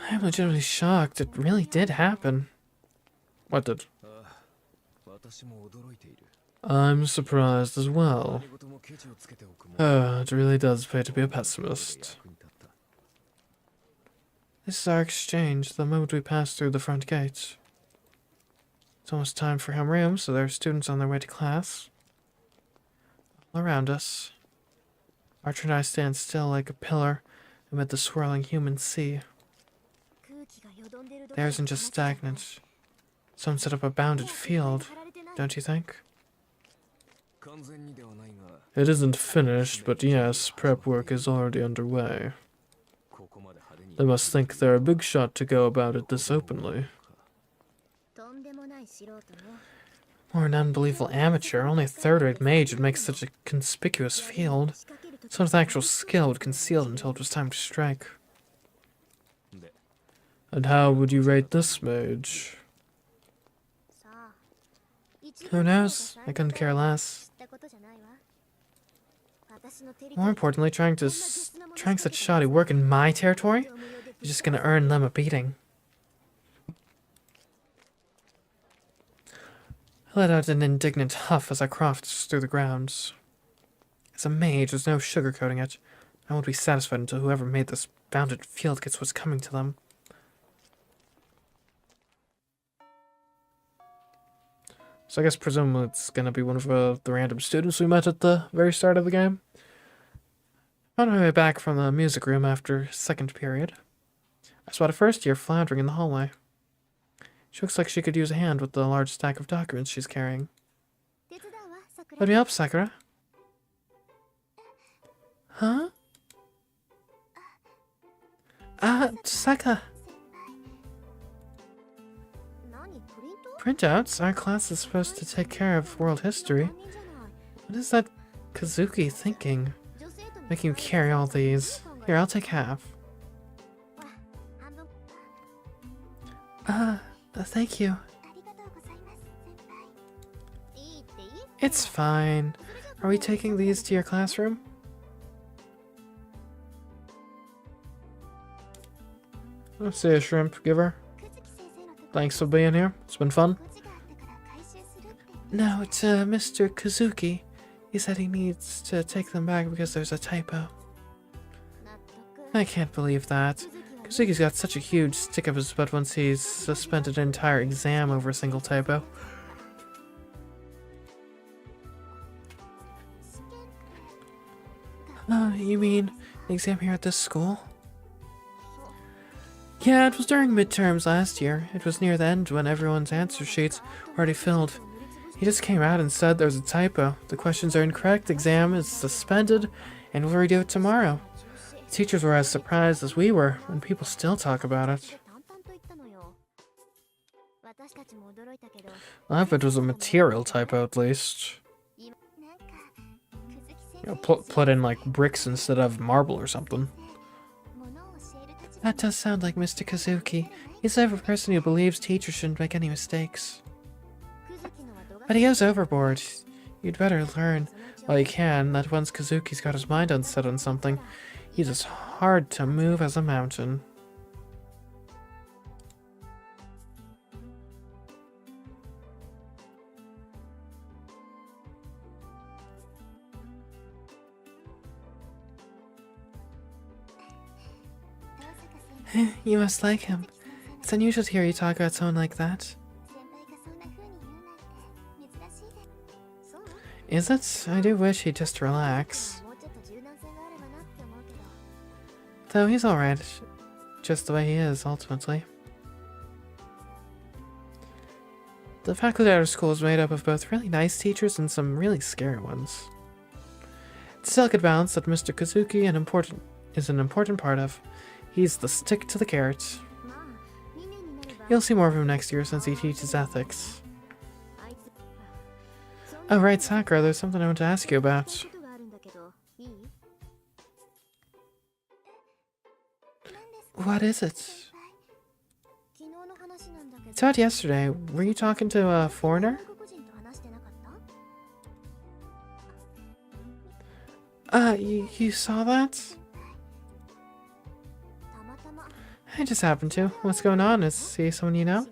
I'm legitimately shocked. It really did happen. What did? I'm surprised as well. It really does pay to be a pessimist. This is our exchange, the moment we pass through the front gate. It's almost time for homeroom, so there are students on their way to class. All around us. Archer and I stand still like a pillar amid the swirling human sea. The air isn't just stagnant. Someone set up a bounded field, don't you think? It isn't finished, but yes, prep work is already underway. They must think they're a big shot to go about it this openly. Or an unbelievable amateur, only a third-rate mage would make such a conspicuous field. Someone with actual skill would conceal it until it was time to strike. And how would you rate this mage? Who knows? I couldn't care less. More importantly, trying such shoddy work in my territory is just gonna earn them a beating. I let out an indignant huff as I crossed through the grounds. As a mage, there's no sugarcoating it. I won't be satisfied until whoever made this bounded field gets what's coming to them. So I guess presumably it's gonna be one of the random students we met at the very start of the game. On my way back from the music room after second period, I spot a first year floundering in the hallway. She looks like she could use a hand with the large stack of documents she's carrying. Let me help, Sakura. Huh? Saka. Printouts? Our class is supposed to take care of world history. What is that Kazuki thinking? Making you carry all these. Here, I'll take half. Thank you. It's fine. Are we taking these to your classroom? I'll see a shrimp giver. Thanks for being here. It's been fun. No, it's Mr. Kazuki. He said he needs to take them back because there's a typo. I can't believe that. Kazuki's got such a huge stick up his butt once he's suspended an entire exam over a single typo. You mean the exam here at this school? Yeah, it was during midterms last year. It was near the end when everyone's answer sheets were already filled. He just came out and said there was a typo. The questions are incorrect, the exam is suspended, and we'll redo it tomorrow. The teachers were as surprised as we were, and people still talk about it. Well, if it was a material typo at least. You know, put in like bricks instead of marble or something. That does sound like Mr. Kazuki. He's the type of person who believes teachers shouldn't make any mistakes. But he goes overboard. You'd better learn, while you can, that once Kazuki's got his mind set on something, he's as hard to move as a mountain. You must like him. It's unusual to hear you talk about someone like that. Is it? I do wish he'd just relax. Though he's alright, just the way he is, ultimately. The faculty at our school is made up of both really nice teachers and some really scary ones. It's a delicate balance that Mr. Kazuki is an important part of. He's the stick to the carrot. You'll see more of him next year since he teaches ethics. Oh right, Sakura, there's something I want to ask you about. What is it? It's out yesterday. Were you talking to a foreigner? You saw that? I just happened to. What's going on? Is he someone you know?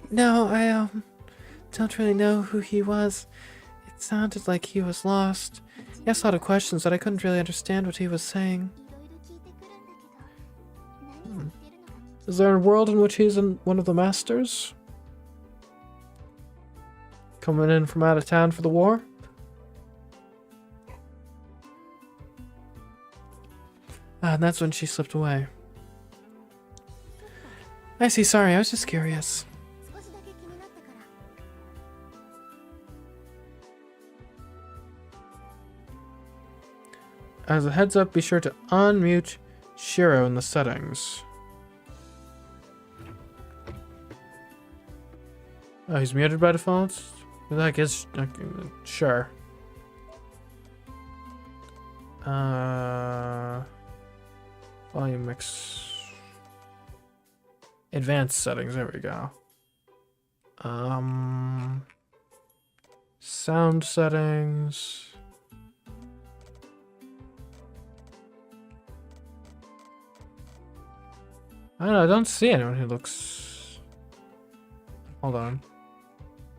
No, I don't really know who he was. It sounded like he was lost. He asked a lot of questions, but I couldn't really understand what he was saying. Is there a world in which he's one of the masters? Coming in from out of town for the war? And that's when she slipped away. I see, sorry, I was just curious. As a heads up, be sure to unmute Shiro in the settings. Oh, he's muted by default? I guess, sure. Volume mix. Advanced settings, there we go. Sound settings. I don't know, I don't see anyone who looks... Hold on.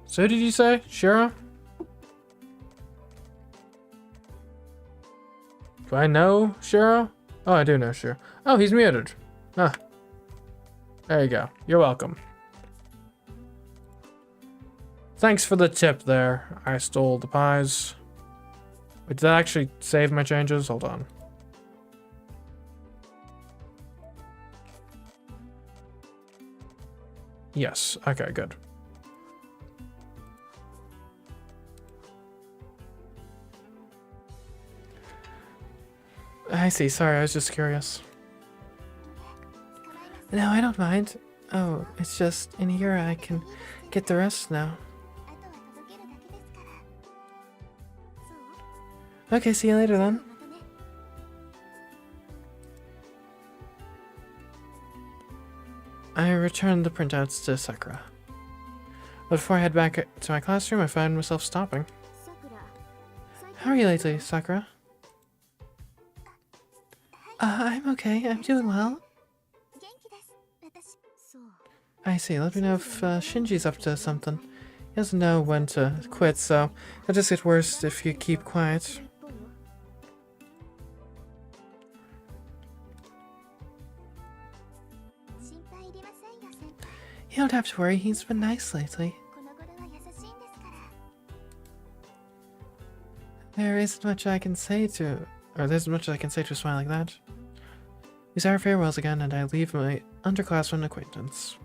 So who did you say? Shiro? Do I know Shiro? Oh, I do know Shiro. Oh, he's muted. Ah. There you go. You're welcome. Thanks for the tip there. I stole the pies. Wait, did that actually save my changes? Hold on. Yes. Okay, good. I see. Sorry, I was just curious. No, I don't mind. Oh, it's just in here I can get the rest now. Okay, see you later then. I returned the printouts to Sakura. But before I head back to my classroom, I found myself stopping. How are you lately, Sakura? I'm okay. I'm doing well. I see. Let me know if Shinji's up to something. He doesn't know when to quit, so it'll just get worse if you keep quiet. You don't have to worry. He's been nice lately. There isn't much I can say to... Or there's much I can say to a smile like that. We say our farewells again, and I leave my underclassmen acquaintance.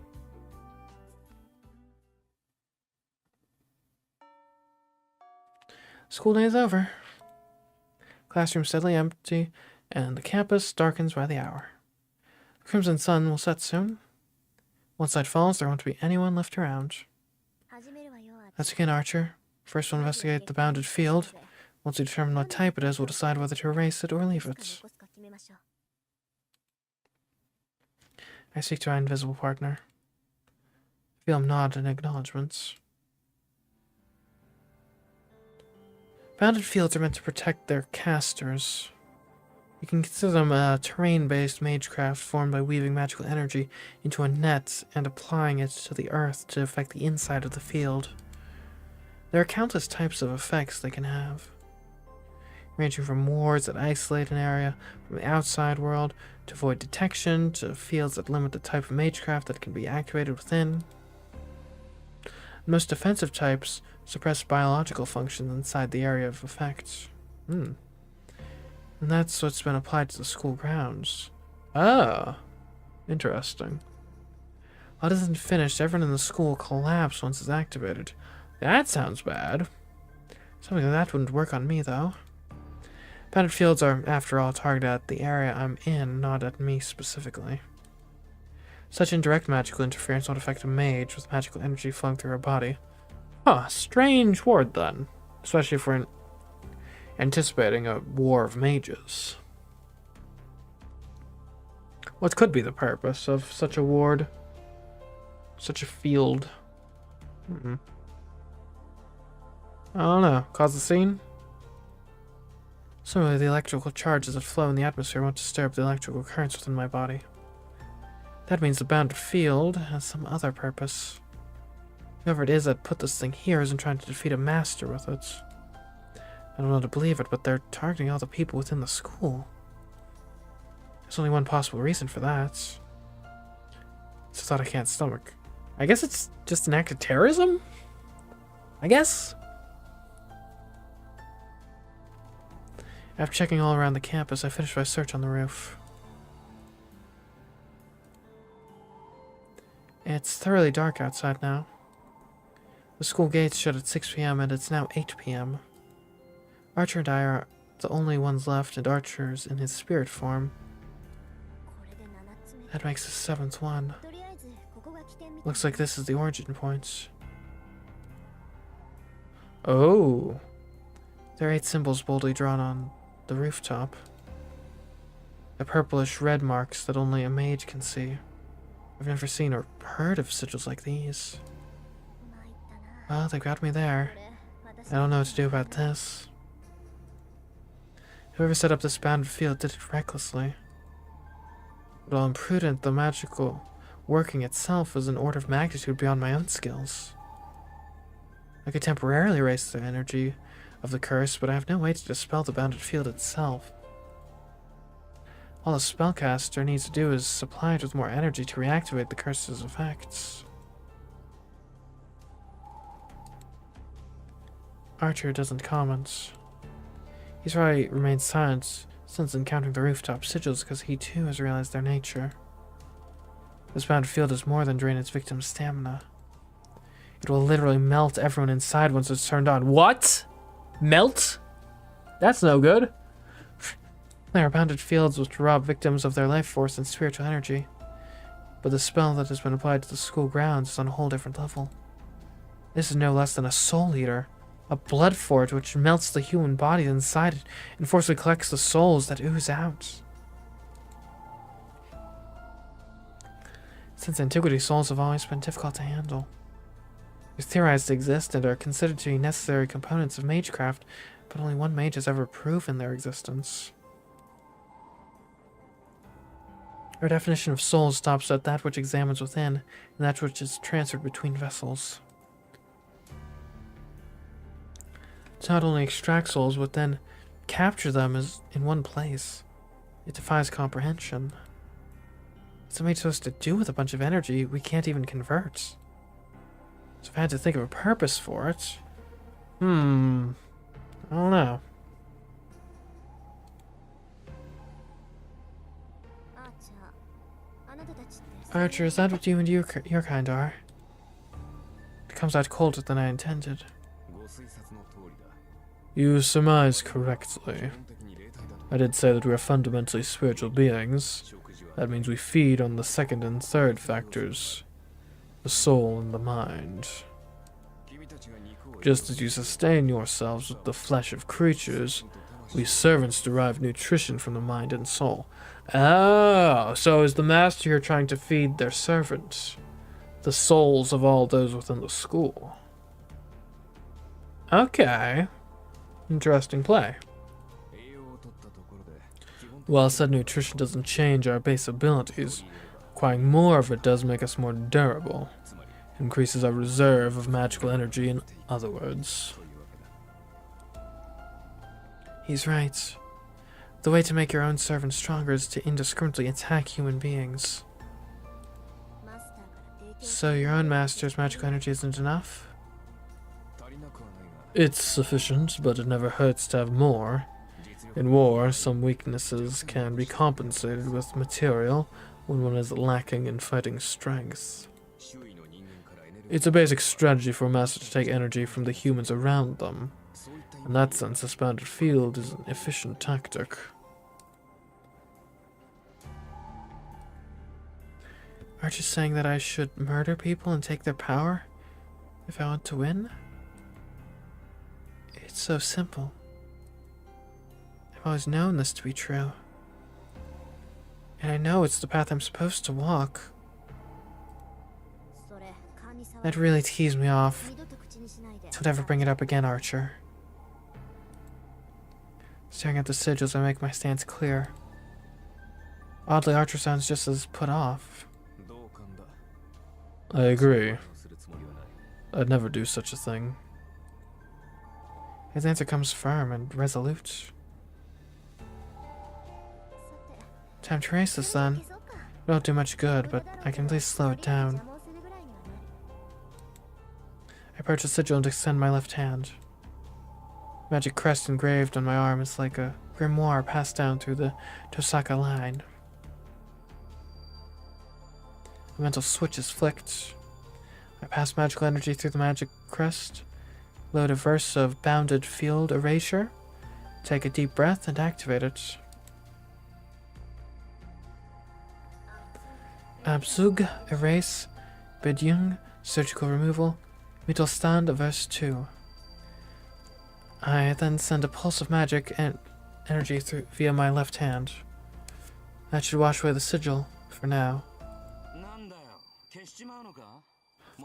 School day is over. Classroom steadily empty, and the campus darkens by the hour. The crimson sun will set soon. Once night falls, there won't be anyone left around. Let's begin, Archer. First we'll investigate the bounded field. Once we determine what type it is, we'll decide whether to erase it or leave it. I speak to our invisible partner. Feel him nod in acknowledgments. Bounded fields are meant to protect their casters. You can consider them a terrain-based magecraft formed by weaving magical energy into a net and applying it to the earth to affect the inside of the field. There are countless types of effects they can have, ranging from wards that isolate an area from the outside world, to avoid detection, to fields that limit the type of magecraft that can be activated within. Most defensive types suppress biological functions inside the area of effect. And that's what's been applied to the school grounds. Ah, interesting. While it isn't finished, everyone in the school will collapse once it's activated. That sounds bad. Something like that wouldn't work on me, though. Bounded fields are, after all, targeted at the area I'm in, not at me specifically. Such indirect magical interference won't affect a mage with magical energy flowing through her body. Huh, strange ward then. Especially if we're anticipating a war of mages. What could be the purpose of such a ward? Such a field? I don't know. Cause a scene? Similarly, the electrical charges that flow in the atmosphere won't disturb the electrical currents within my body. That means the bounded field has some other purpose. Whoever it is that put this thing here isn't trying to defeat a master with it. I don't know to believe it, but they're targeting all the people within the school. There's only one possible reason for that. It's a thought I can't stomach. I guess it's just an act of terrorism? I guess? After checking all around the campus, I finished my search on the roof. It's thoroughly dark outside now. The school gates shut at 6 p.m. and it's now 8 p.m. Archer and I are the only ones left, and Archer's in his spirit form. That makes the 7th one. Looks like this is the origin point. Oh! There are 8 symbols boldly drawn on the rooftop. The purplish red marks that only a mage can see. I've never seen or heard of sigils like these. Well, they got me there. I don't know what to do about this. Whoever set up this bounded field did it recklessly. But while imprudent, the magical working itself was an order of magnitude beyond my own skills. I could temporarily erase the energy of the curse, but I have no way to dispel the bounded field itself. All a spellcaster needs to do is supply it with more energy to reactivate the curse's effects. Archer doesn't comment. He's probably remained silent since encountering the rooftop sigils because he too has realized their nature. This bounded field does more than drain its victim's stamina. It will literally melt everyone inside once it's turned on. What? Melt? That's no good. There are bounded fields which rob victims of their life force and spiritual energy. But the spell that has been applied to the school grounds is on a whole different level. This is no less than a soul eater. A blood forge which melts the human body inside it and forcibly collects the souls that ooze out. Since antiquity, souls have always been difficult to handle. They're theorized to exist and are considered to be necessary components of MageCraft, but only one mage has ever proven their existence. Our definition of soul stops at that which examines within, and that which is transferred between vessels. To not only extract souls, but then capture them as in one place. It defies comprehension. What's a mage supposed to do with a bunch of energy we can't even convert? So if I had to think of a purpose for it... I don't know. Archer, is that what you and your kind are? It comes out colder than I intended. You surmise correctly. I did say that we are fundamentally spiritual beings. That means we feed on the second and third factors, the soul and the mind. Just as you sustain yourselves with the flesh of creatures, we servants derive nutrition from the mind and soul. Oh, so is the master here trying to feed their servants, the souls of all those within the school? Okay. Interesting play. While said nutrition doesn't change our base abilities, acquiring more of it does make us more durable. It increases our reserve of magical energy, in other words. He's right. The way to make your own servant stronger is to indiscriminately attack human beings. So your own master's magical energy isn't enough? It's sufficient, but it never hurts to have more. In war, some weaknesses can be compensated with material when one is lacking in fighting strength. It's a basic strategy for a master to take energy from the humans around them. In that sense, this bounded field is an efficient tactic. Aren't you saying that I should murder people and take their power if I want to win? It's so simple. I've always known this to be true. And I know it's the path I'm supposed to walk. That really teased me off. Don't ever bring it up again, Archer. Staring at the sigils, I make my stance clear. Oddly, Archer sounds just as put off. I agree. I'd never do such a thing. His answer comes firm and resolute. Time to race this then. It won't do much good, but I can at least slow it down. I approach the sigil and extend my left hand. Magic crest engraved on my arm is like a grimoire passed down through the Tosaka line. A mental switch is flicked. I pass magical energy through the magic crest, load a verse of bounded field erasure, take a deep breath and activate it. Abzug, erase, Bidyung, surgical removal, Mittelstand, verse 2. I then send a pulse of magic and energy through via my left hand. That should wash away the sigil for now.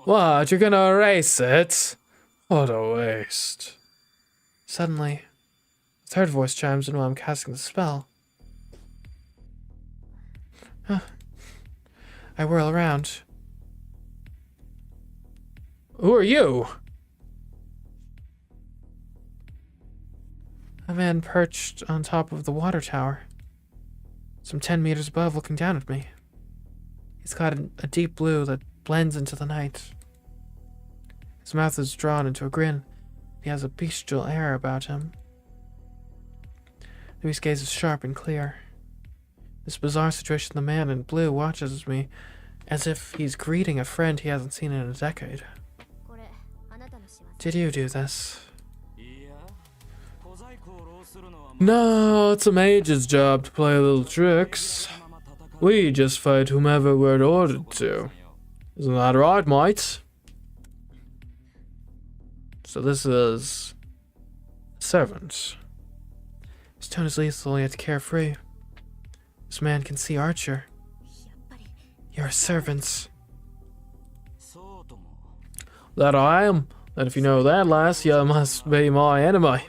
What? You're gonna erase it? What a waste. Suddenly, a third voice chimes in while I'm casting the spell. I whirl around. Who are you? A man perched on top of the water tower, some 10 meters above, looking down at me. He's got a deep blue that blends into the night. His mouth is drawn into a grin. He has a bestial air about him. His gaze is sharp and clear. This bizarre situation, the man in blue watches me as if he's greeting a friend he hasn't seen in a decade. Did you do this? No, it's a mage's job to play little tricks. We just fight whomever we're ordered to. Isn't that right, mate? So this is... servant. His tone is lethal yet carefree. This man can see Archer. You're a servant. That I am. And if you know that, lass, you must be my enemy.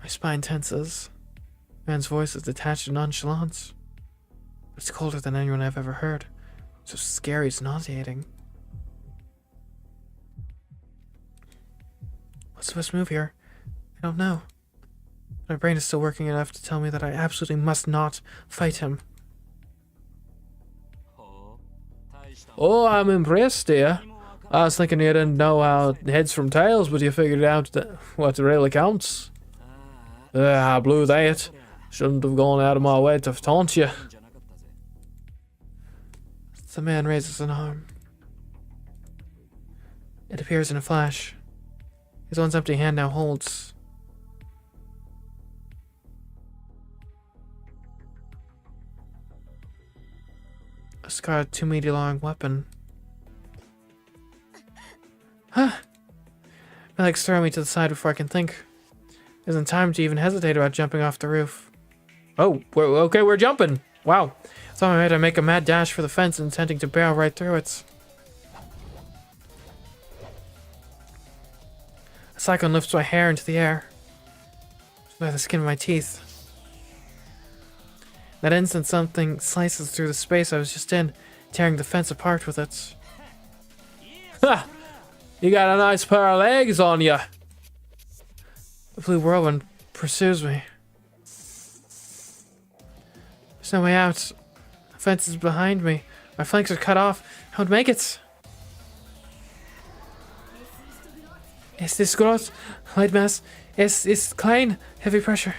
My spine tenses. Man's voice is detached and nonchalant. But it's colder than anyone I've ever heard. So scary, it's nauseating. What's the best move here? I don't know. My brain is still working enough to tell me that I absolutely must not fight him. Oh, I'm impressed, dear. I was thinking you didn't know how heads from tails, but you figured out what really counts. I blew that. Shouldn't have gone out of my way to taunt you. The man raises an arm. It appears in a flash. His once empty hand now holds a scarred 2-meter long weapon. Huh! My legs throw me to the side before I can think. There isn't time to even hesitate about jumping off the roof. Oh, okay, we're jumping! Wow. I thought I might make a mad dash for the fence, intending to barrel right through it. A cyclone lifts my hair into the air, by the skin of my teeth. In that instant, something slices through the space I was just in, tearing the fence apart with it. Ha! You got a nice pair of legs on you. The blue whirlwind pursues me. There's no way out. The fence is behind me. My flanks are cut off. I won't make it. Is this gross? Light mass. It's clean. Heavy pressure.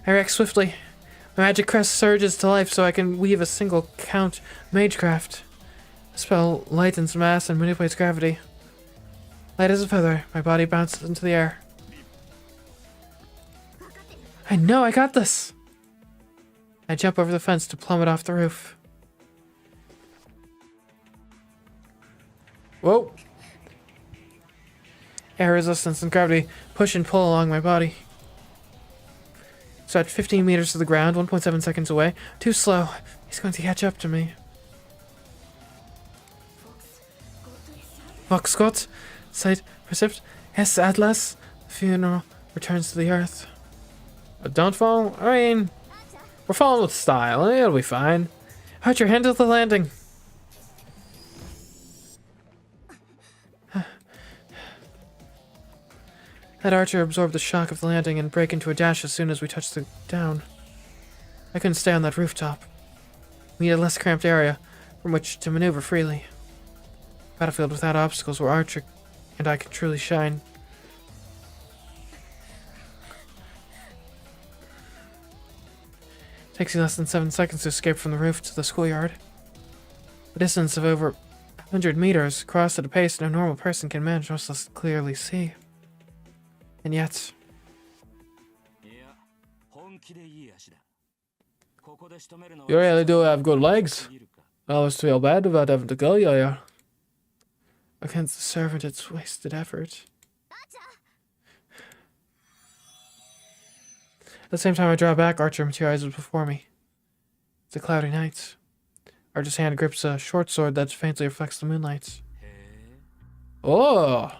I react swiftly. My magic crest surges to life so I can weave a single count MageCraft. The spell lightens mass and manipulates gravity. Light as a feather, my body bounces into the air. I know, I got this! I jump over the fence to plummet off the roof. Whoa! Air resistance and gravity push and pull along my body. So at 15 meters to the ground, 1.7 seconds away. Too slow. He's going to catch up to me. Fox Scott, Sight, percept, yes, Atlas. The funeral returns to the earth. Don't fall? I mean, we're falling with style. It'll be fine. Archer, handle the landing. That Archer absorbed the shock of the landing and break into a dash as soon as we touched the down. I couldn't stay on that rooftop. We need a less cramped area from which to maneuver freely. Battlefield without obstacles where Archer and I can truly shine. Takes you less than 7 seconds to escape from the roof to the schoolyard. A distance of over 100 meters, crossed at a pace no normal person can manage, much less clearly see. And yet... You really do have good legs. I always feel bad about having to kill you here. Against the servant, it's wasted effort. At the same time I draw back, Archer materializes before me. It's a cloudy night. Archer's hand grips a short sword that faintly reflects the moonlight. Oh!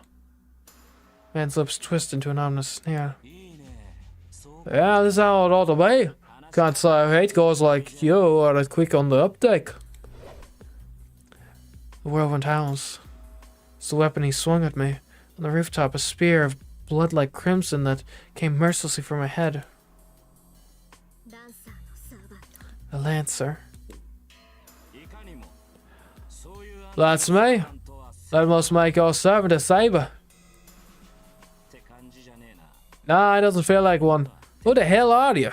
Man's lips twist into an ominous sneer. Yeah, this is how it ought to be. Can't say I hate guys like you are quick on the uptake. The whirlwind howls. It's the weapon he swung at me. On the rooftop, a spear of blood like crimson that came mercilessly for my head. A lancer. That's me. That must make your servant a saber. Nah, it doesn't feel like one. Who the hell are you?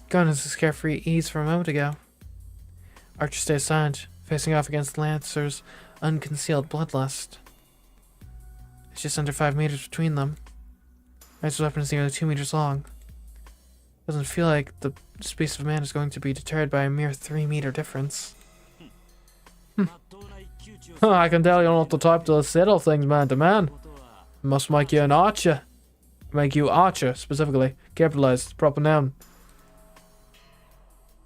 Gone is his carefree ease from a moment ago. Archer stays silent, facing off against the Lancer's unconcealed bloodlust. It's just under 5 meters between them. Lancer's weapon is nearly 2 meters long. Doesn't feel like the beast of man is going to be deterred by a mere 3-meter difference. I can tell you're not the type to settle things man to man. It must make you an archer. Make you archer, specifically. Capitalized, proper noun.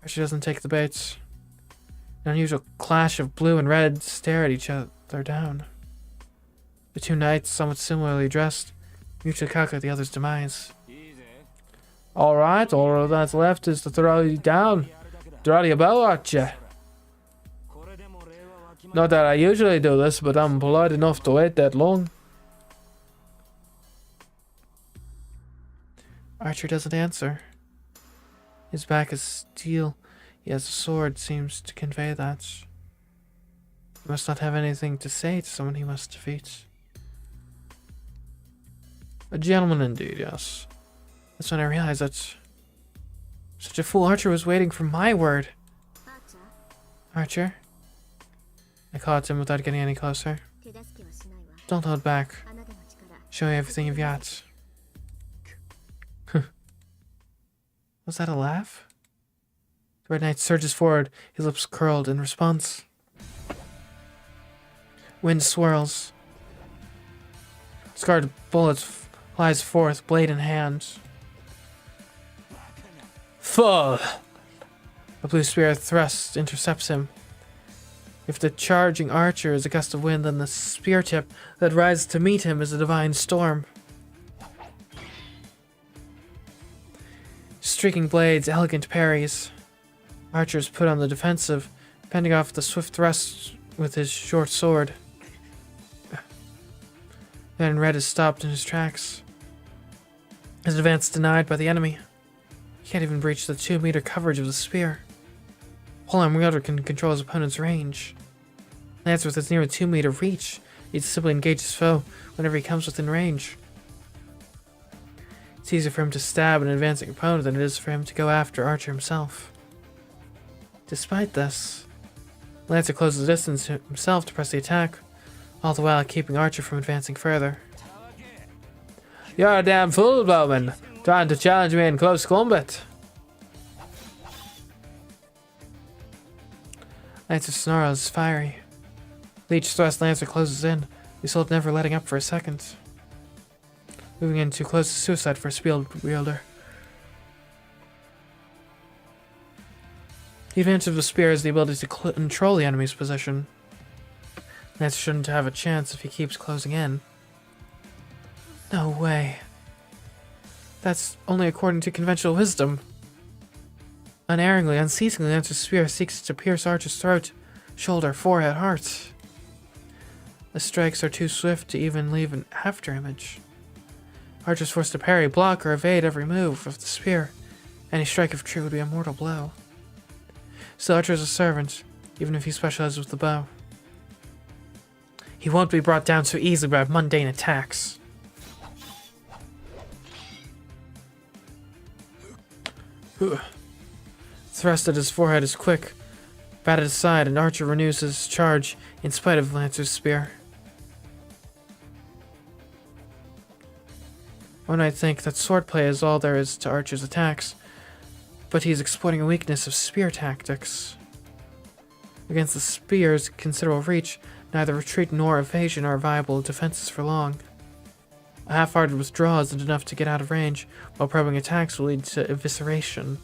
Archer doesn't take the bait. An unusual clash of blue and red stare at each other down. The two knights, somewhat similarly dressed, mutually calculate the other's demise. Alright, all that's left is to throw you down. Draw your bow at you. Not that I usually do this, but I'm polite enough to wait that long. Archer doesn't answer. His back is steel. He has a sword, seems to convey that. He must not have anything to say to someone he must defeat. A gentleman indeed, yes. That's when I realized that such a fool Archer was waiting for my word. Archer? I caught him without getting any closer. Don't hold back. Show me everything you've got. Was that a laugh? The Red Knight surges forward, his lips curled in response. Wind swirls. Scarred bullet flies forth, blade in hand. Full! A blue spear thrust intercepts him. If the charging archer is a gust of wind, then the spear tip that rises to meet him is a divine storm. Streaking blades, elegant parries. Archer's put on the defensive, fending off the swift thrust with his short sword. Then Red is stopped in his tracks. His advance denied by the enemy. He can't even breach the 2-meter coverage of the spear. Polearm Wielder can control his opponent's range. Lancer with its nearly 2-meter reach needs to simply engage his foe whenever he comes within range. It's easier for him to stab an advancing opponent than it is for him to go after Archer himself. Despite this, Lancer closes the distance himself to press the attack, all the while keeping Archer from advancing further. You're a damn fool, Bowman, trying to challenge me in close combat. Lancer's snarl is fiery. Each thrust Lancer closes in, Isolde never letting up for a second. Moving in too close to suicide for a spear wielder. The advantage of the spear is the ability to control the enemy's position. Lancer shouldn't have a chance if he keeps closing in. No way. That's only according to conventional wisdom. Unerringly, unceasingly, Lancer's spear seeks to pierce Archer's throat, shoulder, forehead, heart. The strikes are too swift to even leave an afterimage. Archer's forced to parry, block, or evade every move of the spear. Any strike, if true, would be a mortal blow. Still, Archer is a servant, even if he specializes with the bow. He won't be brought down so easily by mundane attacks. Thrust at his forehead is quick, batted aside, and Archer renews his charge in spite of Lancer's spear. One might think that swordplay is all there is to Archer's attacks, but he's exploiting a weakness of spear tactics. Against the spear's considerable reach, neither retreat nor evasion are viable defenses for long. A half-hearted withdrawal isn't enough to get out of range, while probing attacks will lead to evisceration.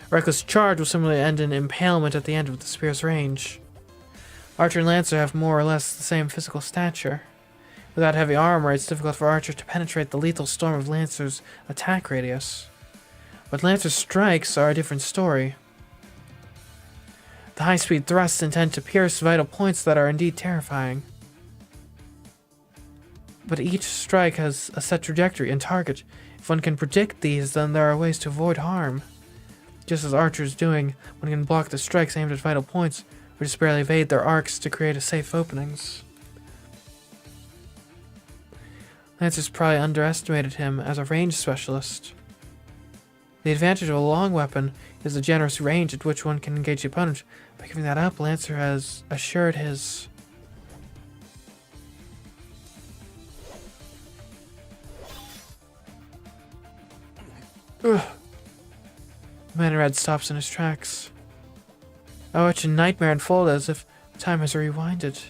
A reckless charge will similarly end in impalement at the end of the spear's range. Archer and Lancer have more or less the same physical stature. Without heavy armor, it's difficult for Archer to penetrate the lethal storm of Lancer's attack radius. But Lancer's strikes are a different story. The high-speed thrusts intend to pierce vital points that are indeed terrifying. But each strike has a set trajectory and target. If one can predict these, then there are ways to avoid harm. Just as Archer's doing, one can block the strikes aimed at vital points, or just barely evade their arcs to create safe openings. Lancer's probably underestimated him as a range specialist. The advantage of a long weapon is the generous range at which one can engage the opponent. By giving that up, Lancer has assured his... Ugh. The man in red stops in his tracks. I watch a nightmare unfold as if time has rewinded.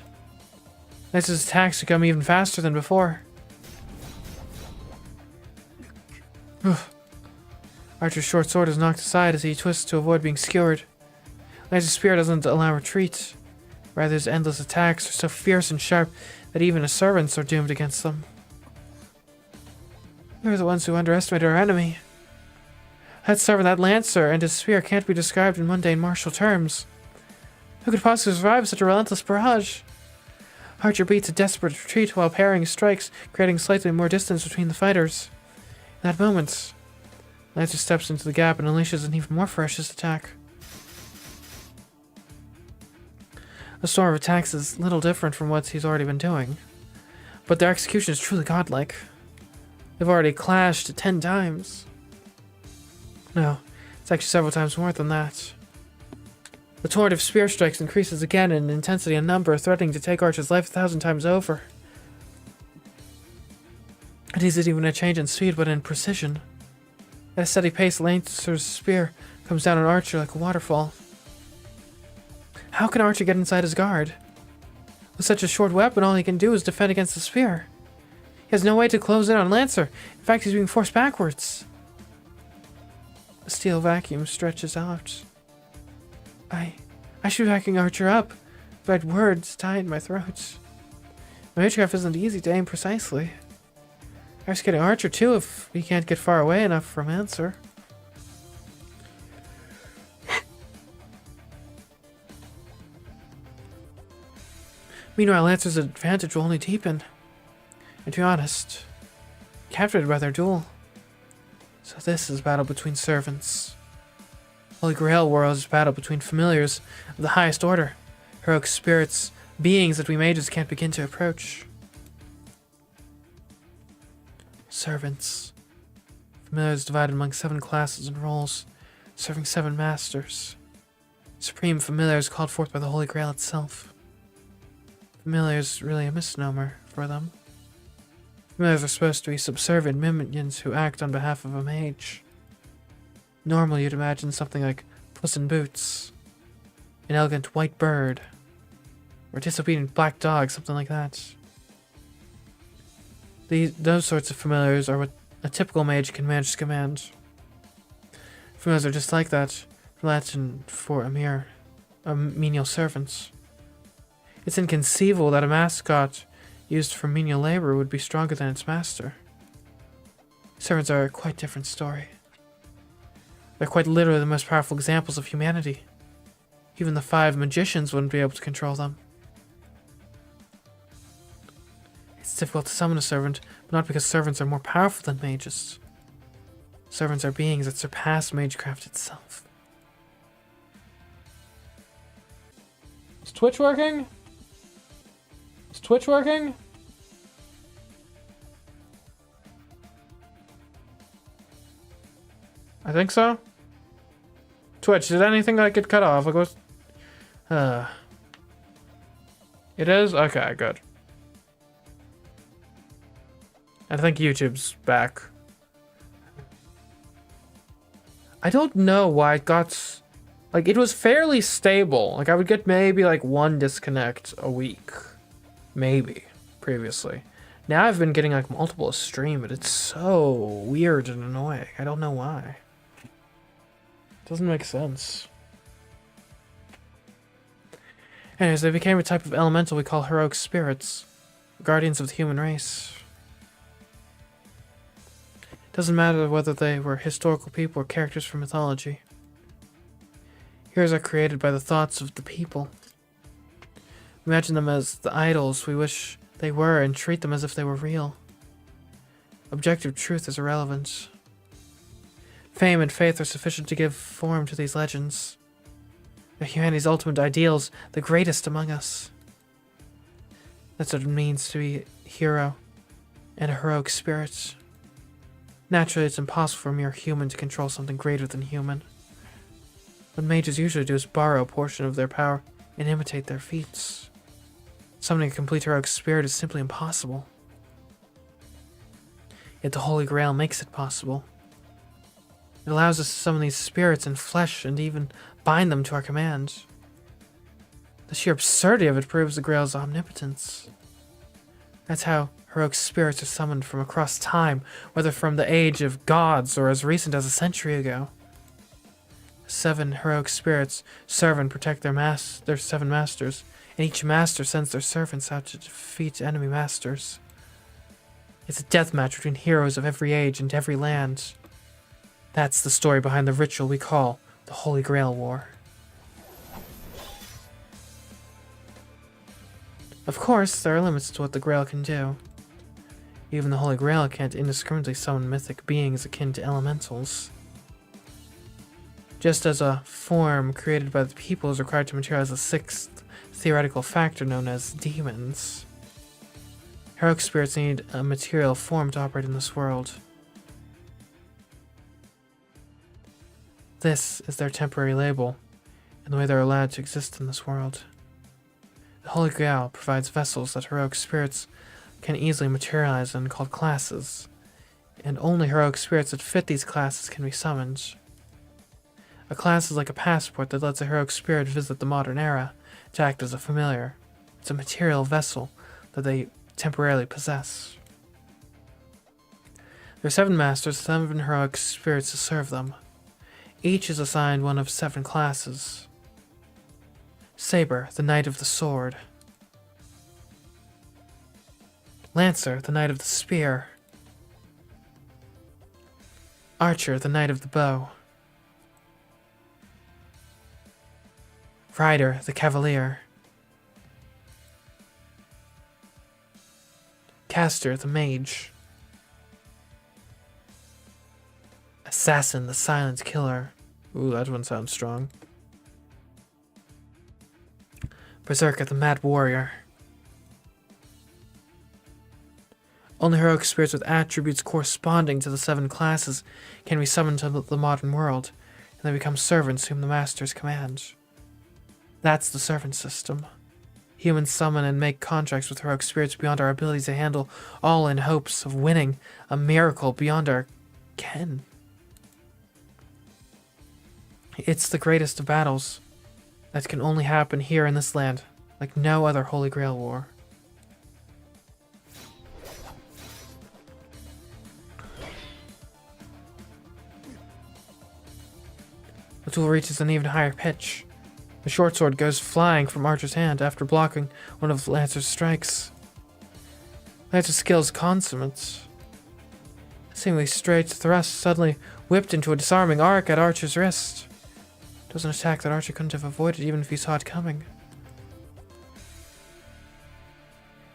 Lancer's attacks become even faster than before. Ugh. Archer's short sword is knocked aside as he twists to avoid being skewered. Lancer's spear doesn't allow retreat. Rather, his endless attacks are so fierce and sharp that even his servants are doomed against them. We are the ones who underestimated our enemy. That servant, that Lancer, and his spear can't be described in mundane martial terms. Who could possibly survive such a relentless barrage? Archer beats a desperate retreat while parrying strikes, creating slightly more distance between the fighters. In that moment, Lancer steps into the gap and unleashes an even more ferocious attack. The storm of attacks is little different from what he's already been doing, but their execution is truly godlike. They've already clashed 10 times. No, it's actually several times more than that. The torrent of spear strikes increases again in intensity and number, threatening to take Archer's life 1,000 times over. It isn't even a change in speed, but in precision. At a steady pace, Lancer's spear comes down on Archer like a waterfall. How can Archer get inside his guard? With such a short weapon, all he can do is defend against the spear. He has no way to close in on Lancer. In fact, he's being forced backwards. The steel vacuum stretches out. I should be backing Archer up, but words tie in my throat. My CMeeCraft isn't easy to aim precisely. I risk getting Archer too if he can't get far away enough from Lancer. Meanwhile, Lancer's advantage will only deepen. And to be honest, captivated by their duel. So this is a battle between servants. Holy Grail World is a battle between familiars of the highest order, heroic spirits, beings that we mages can't begin to approach. Servants. Familiars divided among 7 classes and roles, serving 7 masters. Supreme familiars called forth by the Holy Grail itself. Familiars really a misnomer for them. Familiars are supposed to be subservient minions who act on behalf of a mage. Normally you'd imagine something like Puss in Boots, an elegant white bird, or a disobedient black dog, something like that. Those sorts of familiars are what a typical mage can manage to command. Familiars are just like that, from Latin for a menial servant. It's inconceivable that a mascot used for menial labor would be stronger than its master. Servants are a quite different story. They're quite literally the most powerful examples of humanity. Even the 5 magicians wouldn't be able to control them. It's difficult to summon a servant, but not because servants are more powerful than mages. Servants are beings that surpass MageCraft itself. Is Twitch working? Is Twitch working? I think so. Twitch, did anything like get cut off? Like what's... It is? Okay, good. I think YouTube's back. I don't know why it got... Like, it was fairly stable. Like, I would get maybe, like, 1 disconnect a week. Maybe. Previously. Now I've been getting, like, multiple a stream, but it's so weird and annoying. I don't know why. It doesn't make sense. Anyways, they became a type of elemental we call heroic spirits. Guardians of the human race. Doesn't matter whether they were historical people or characters from mythology. Heroes are created by the thoughts of the people. Imagine them as the idols we wish they were and treat them as if they were real. Objective truth is irrelevant. Fame and faith are sufficient to give form to these legends. They're humanity's ultimate ideals, the greatest among us. That's what it means to be a hero and a heroic spirit. Naturally, it's impossible for a mere human to control something greater than human. What mages usually do is borrow a portion of their power and imitate their feats. Summoning a complete heroic spirit is simply impossible. Yet the Holy Grail makes it possible. It allows us to summon these spirits in flesh and even bind them to our command. The sheer absurdity of it proves the Grail's omnipotence. That's how heroic spirits are summoned from across time, whether from the age of gods or as recent as a century ago. 7 heroic spirits serve and protect their 7 masters, and each master sends their servants out to defeat enemy masters. It's a death match between heroes of every age and every land. That's the story behind the ritual we call the Holy Grail War. Of course, there are limits to what the Grail can do. Even the Holy Grail can't indiscriminately summon mythic beings akin to elementals. Just as a form created by the people is required to materialize a 6th theoretical factor known as demons, heroic spirits need a material form to operate in this world. This is their temporary label, and the way they're allowed to exist in this world. The Holy Grail provides vessels that heroic spirits can easily materialize in, called classes, and only heroic spirits that fit these classes can be summoned. A class is like a passport that lets a heroic spirit visit the modern era to act as a familiar. It's a material vessel that they temporarily possess. There are 7 masters, 7 heroic spirits to serve them. Each is assigned one of 7 classes. Saber, the Knight of the Sword. Lancer, the Knight of the Spear. Archer, the Knight of the Bow. Rider, the Cavalier. Caster, the Mage. Assassin, the Silent Killer. Ooh, that one sounds strong. Berserker, the Mad Warrior. Only heroic spirits with attributes corresponding to the 7 classes can be summoned to the modern world, and they become servants whom the masters command. That's the servant system. Humans summon and make contracts with heroic spirits beyond our ability to handle, all in hopes of winning a miracle beyond our ken. It's the greatest of battles that can only happen here in this land, like no other Holy Grail war. The duel reaches an even higher pitch. The short sword goes flying from Archer's hand after blocking one of Lancer's strikes. Lancer's skill is consummate. A seemingly straight thrust suddenly whipped into a disarming arc at Archer's wrist. It was an attack that Archer couldn't have avoided even if he saw it coming.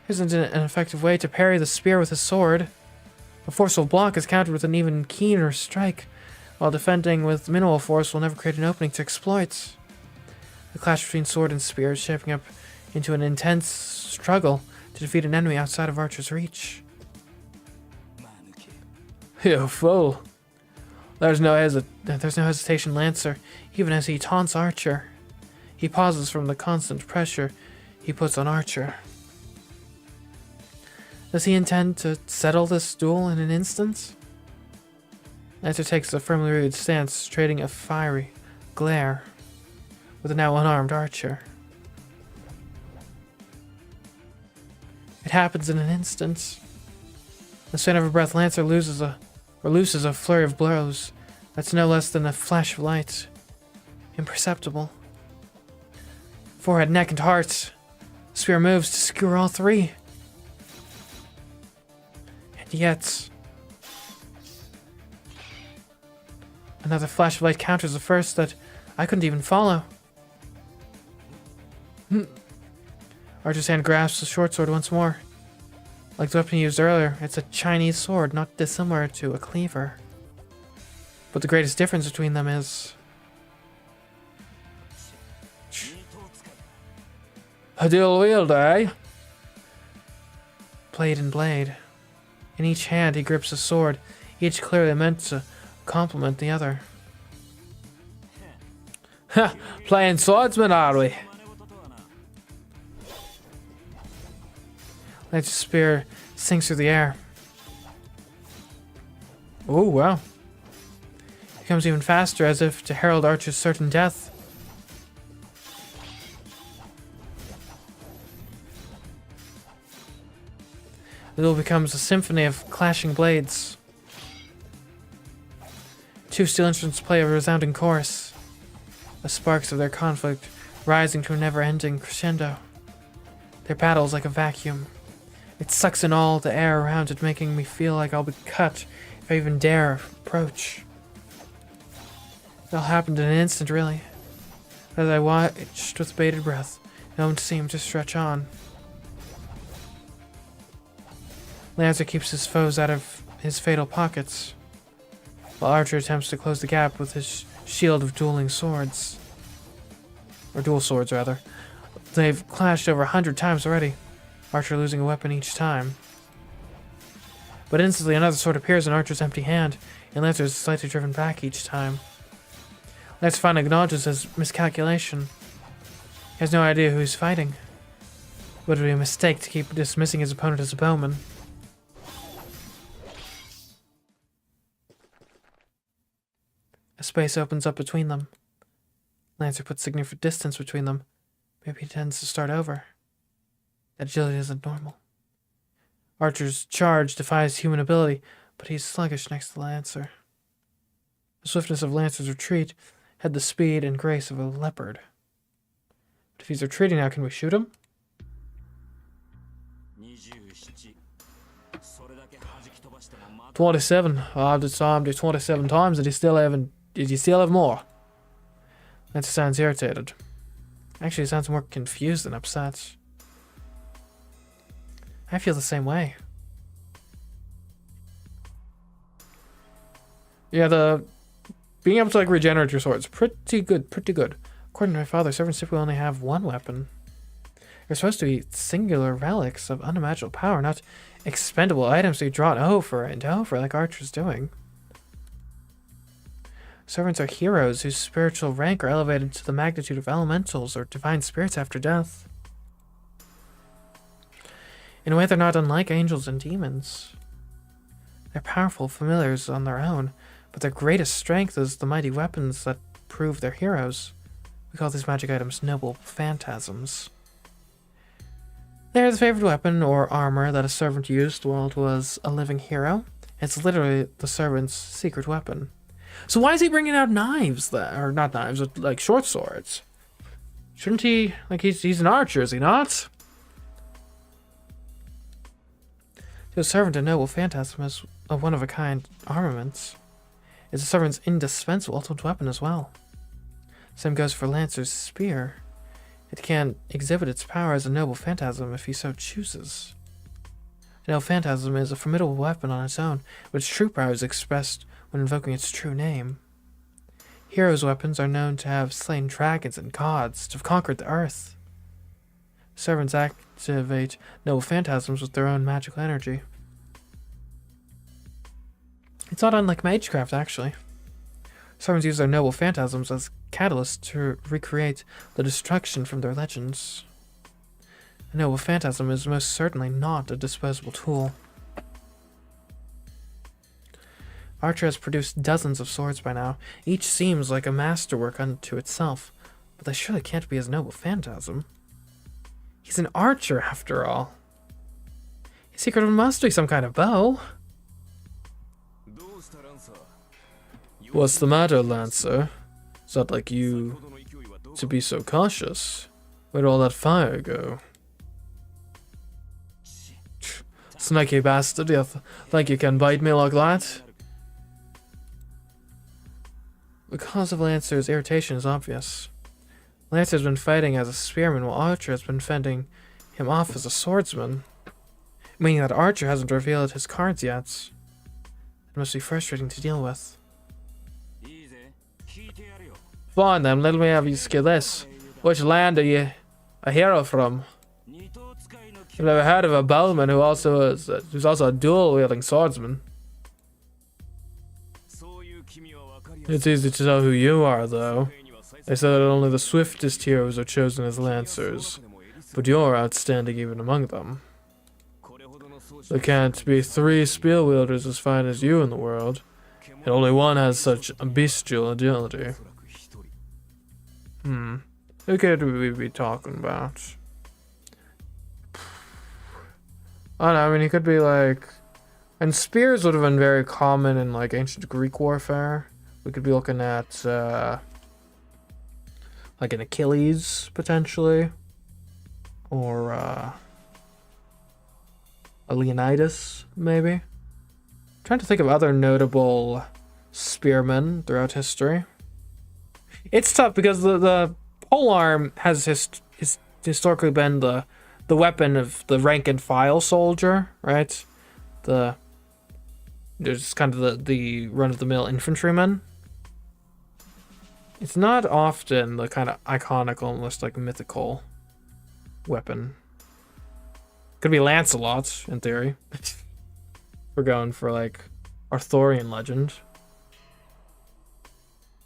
Isn't it an effective way to parry the spear with his sword? A forceful block is countered with an even keener strike, while defending with minimal force will never create an opening to exploit. The clash between sword and spear is shaping up into an intense struggle to defeat an enemy outside of Archer's reach. You fool! There's no hesitation, Lancer, even as he taunts Archer. He pauses from the constant pressure he puts on Archer. Does he intend to settle this duel in an instant? Lancer takes a firmly rooted stance, trading a fiery glare with a now unarmed Archer. It happens in an instant. The span of a breath, Lancer looses a flurry of blows that's no less than a flash of light. Imperceptible. Forehead, neck, and heart. The spear moves to skewer all three. And yet, another flash of light counters the first that I couldn't even follow. Archer's hand grasps the short sword once more. Like the weapon he used earlier, it's a Chinese sword, not dissimilar to a cleaver. But the greatest difference between them is a dual wield, eh? Blade and blade. In each hand he grips a sword, each clearly meant to complement the other. Ha! Playing swordsman, are we? Lancer's spear sinks through the air. Oh, wow. It becomes even faster, as if to herald Archer's certain death. The duel becomes a symphony of clashing blades. Two steel instruments play a resounding chorus, the sparks of their conflict rising to a never-ending crescendo. Their battle is like a vacuum. It sucks in all the air around it, making me feel like I'll be cut if I even dare approach. It all happened in an instant, really. As I watched with bated breath, no one seemed to stretch on. Lancer keeps his foes out of his fatal pockets, while Archer attempts to close the gap with his shield of dueling swords. Or dual swords, rather. They've clashed over 100 times already, Archer losing a weapon each time. But instantly another sword appears in Archer's empty hand, and Lancer is slightly driven back each time. Lancer finally acknowledges his miscalculation. He has no idea who he's fighting. Would it be a mistake to keep dismissing his opponent as a bowman? A space opens up between them. Lancer puts significant distance between them. Maybe he tends to start over. That agility isn't normal. Archer's charge defies human ability, but he's sluggish next to Lancer. The swiftness of Lancer's retreat had the speed and grace of a leopard. But if he's retreating now, can we shoot him? "27. I've disarmed you 27 times and did you still have more?" Lancer sounds irritated. Actually, he sounds more confused than upset. I feel the same way. Yeah, being able to regenerate your sword is pretty good. According to my father, servants typically only have one weapon. They're supposed to be singular relics of unimaginable power, not expendable items to be drawn over and over like Archer's doing. Servants are heroes whose spiritual rank are elevated to the magnitude of elementals or divine spirits after death. In a way, they're not unlike angels and demons. They're powerful familiars on their own, but their greatest strength is the mighty weapons that prove they're heroes. We call these magic items noble phantasms. They're the favorite weapon or armor that a servant used while it was a living hero. It's literally the servant's secret weapon. So why is he bringing out knives, or not knives, but like short swords? Shouldn't he, like, he's an archer, is he not? To a servant, a noble phantasm is a one-of-a-kind armament. It's a servant's indispensable ultimate weapon as well. Same goes for Lancer's spear. It can exhibit its power as a noble phantasm if he so chooses. A noble phantasm is a formidable weapon on its own, but its true power is expressed when invoking its true name. Heroes' weapons are known to have slain dragons and gods, to have conquered the earth. Servants activate noble phantasms with their own magical energy. It's not unlike CMeeCraft, actually. Servants use their noble phantasms as catalysts to recreate the destruction from their legends. A noble phantasm is most certainly not a disposable tool. Archer has produced dozens of swords by now. Each seems like a masterwork unto itself, but they surely can't be his noble phantasm. He's an archer, after all. His secret must be some kind of bow. What's the matter, Lancer? It's not like you to be so cautious. Where'd all that fire go? Snaky bastard, you think you can bite me like that? The cause of Lancer's irritation is obvious. Lancer's been fighting as a spearman while Archer has been fending him off as a swordsman, meaning that Archer hasn't revealed his cards yet. It must be frustrating to deal with. Fine then, let me have you skill this. Which land are you a hero from? I've never heard of a bowman who's also a dual-wielding swordsman. It's easy to tell who you are, though. They say that only the swiftest heroes are chosen as lancers, but you're outstanding even among them. There can't be 3 spear wielders as fine as you in the world, and only one has such bestial agility. Who could we be talking about? I don't know, I mean, he could be like... And spears would have been very common in like ancient Greek warfare. We could be looking at like an Achilles, potentially. Or a Leonidas, maybe. I'm trying to think of other notable spearmen throughout history. It's tough because the polearm has historically been the weapon of the rank and file soldier, right? There's kind of the run-of-the-mill infantryman. It's not often the kind of iconic, almost like mythical weapon. Could be Lancelot, in theory. We're going for like Arthurian legend.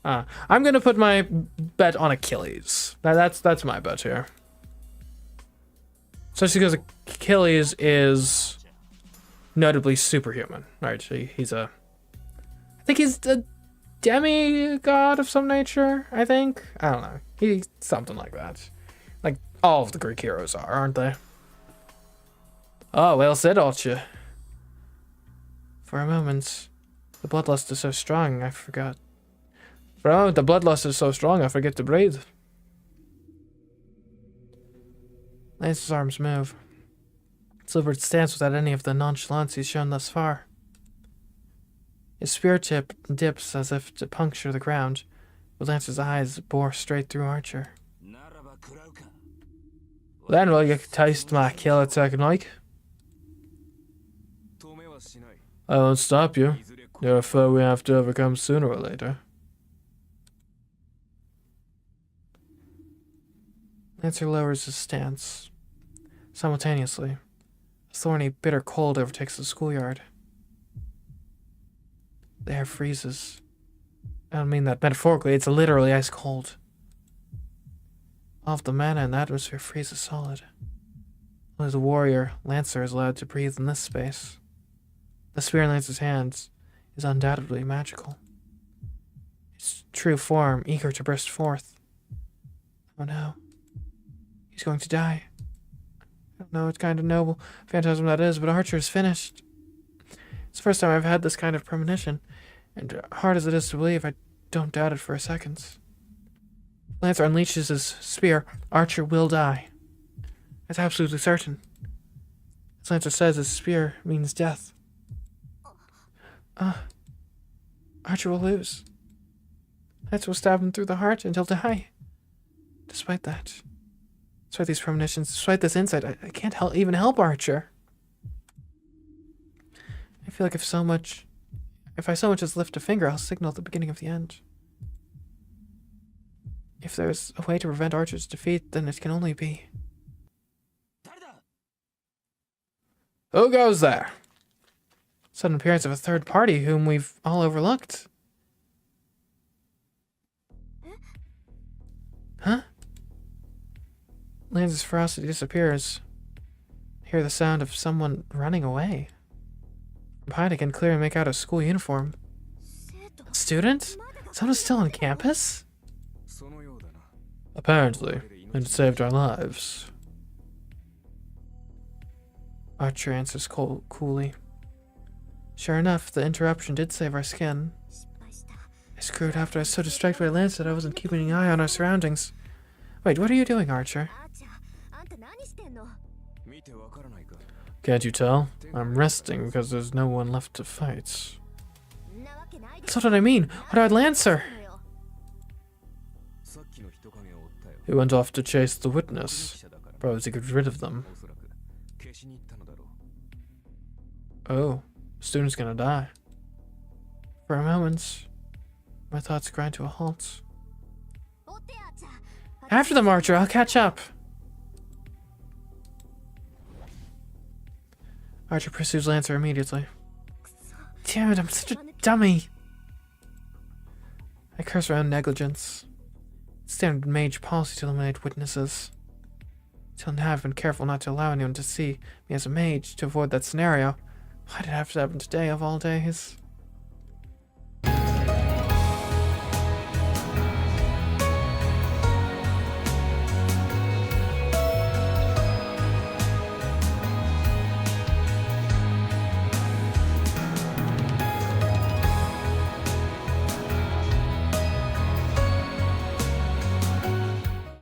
I'm gonna put my bet on Achilles. That's my bet here. Especially because Achilles is notably superhuman, right? He's I think he's a demigod of some nature, I think. I don't know. He's something like that. Like all of the Greek heroes are, aren't they? Oh, well said, Archer. For a moment, the bloodlust is so strong, I forgot. For a moment, the bloodlust is so strong, I forget to breathe. Lance's arms move. Silvered stands without any of the nonchalance he's shown thus far. His spear tip dips as if to puncture the ground, but Lance's eyes bore straight through Archer. Then will you taste my killer technique? I won't stop you. You're a foe we have to overcome sooner or later. Lancer lowers his stance. Simultaneously, a thorny, bitter cold overtakes the schoolyard. The air freezes. I don't mean that metaphorically, it's literally ice cold. All of the mana in the atmosphere freezes solid. Only the warrior, Lancer, is allowed to breathe in this space. The spear in Lancer's hands is undoubtedly magical. Its true form eager to burst forth. Oh no. He's going to die. I don't know what kind of noble phantasm that is, but Archer is finished. It's the first time I've had this kind of premonition, and hard as it is to believe, I don't doubt it for a second. Lancer unleashes his spear, Archer will die. That's absolutely certain. As Lancer says, his spear means death. Archer will lose. Lancer will stab him through the heart and he'll die. Despite that, despite these premonitions, despite this insight, I can't even help Archer. I feel like if I so much as lift a finger, I'll signal the beginning of the end. If there's a way to prevent Archer's defeat, then it can only be... Who goes there? Sudden appearance of a third party whom we've all overlooked. Huh? Lance's ferocity disappears. I hear the sound of someone running away. From behind I can clearly make out a school uniform. A student? Someone's still on campus? Apparently, and it saved our lives. Archer answers coolly. Sure enough, the interruption did save our skin. I screwed after I was so distracted by Lance that I wasn't keeping an eye on our surroundings. Wait, what are you doing, Archer? Can't you tell? I'm resting because there's no one left to fight. That's not what I mean. What about Lancer? He went off to chase the witness. Probably to get rid of them. Oh, student's gonna die. For a moment, my thoughts grind to a halt. After them, Archer, I'll catch up. Archer pursues Lancer immediately. Damn it, I'm such a dummy. I curse around negligence. Standard mage policy to eliminate witnesses. Till now I've been careful not to allow anyone to see me as a mage to avoid that scenario. Why did it have to happen today of all days?